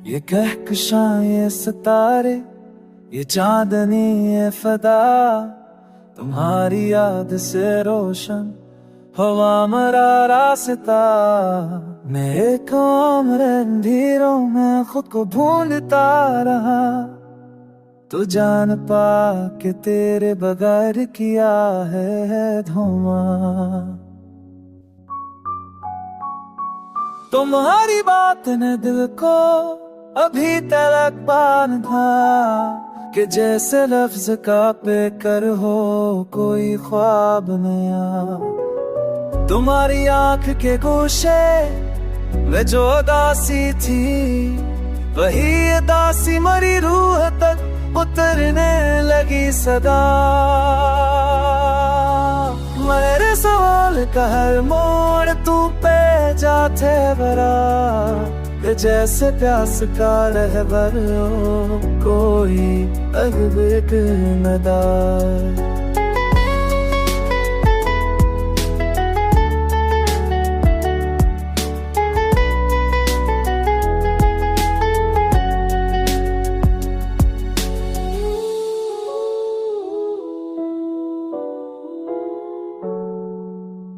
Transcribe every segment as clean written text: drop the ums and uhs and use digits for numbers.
ये कहकशां ये सितारे, ये चांदनी ये फदा, तुम्हारी याद से रोशन हवा मरा रास्ता। मैं एक उम्र अंधेरों में खुद को ढूंढता रहा, तो जान पा के तेरे बगैर किया है धोखा। तुम्हारी बात ने दिल को अभी तक बांधा, कि जैसे लफ्ज का बेकर हो कोई ख्वाब नया। तुम्हारी आंख के गोशे में जो दासी थी, वही दासी मरी रूह तक उतरने लगी सदा। मेरे सवाल का हर मोड़ तू पे जाते भरा, जैसे प्यास का रहबर हो कोई अगबेक नदार।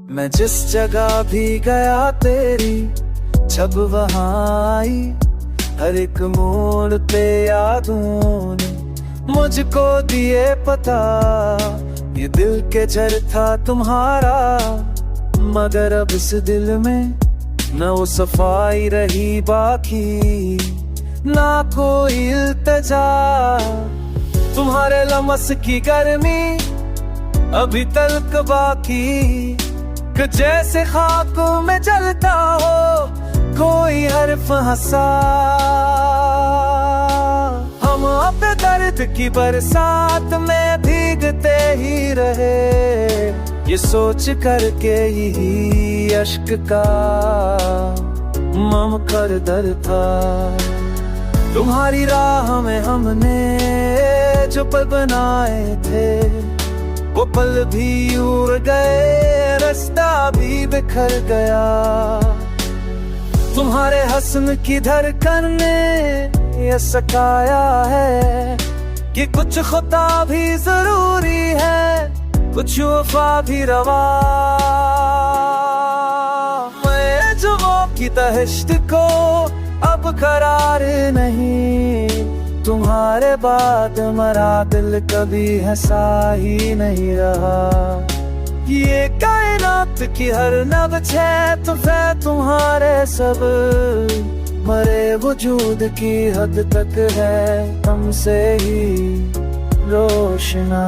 मैं जिस जगह भी गया तेरी जब वहाँ आई, हर एक मोड़ पे यादों ने मुझको दिए पता। ये दिल के जर था तुम्हारा, मगर अब इस दिल में न वो सफाई रही बाकी, ना कोई इल्तिजा। तुम्हारे लमस की गर्मी अभी तक बाकी, कि जैसे खाक में जलता हो कोई हर्फ हंसा। हम अपने दर्द की बरसात में भीगते ही रहे, ये सोच करके यही अश्क का ममकर दर था। तुम्हारी राह में हमने जो पल बनाए थे, वो पल भी उड़ गए, रास्ता भी बिखर गया। तुम्हारे हस्न की धड़कन ने ये सिखाया है, कि कुछ खुदा भी जरूरी है, कुछ वफा भी रवा। मैं जो की तहश्त को अब करार नहीं, तुम्हारे बाद मरा दिल कभी हंसा ही नहीं रहा। ये कायनात की हर नब्ज है तुम्हारे सब, मरे वजूद की हद तक है तुमसे ही रोशना।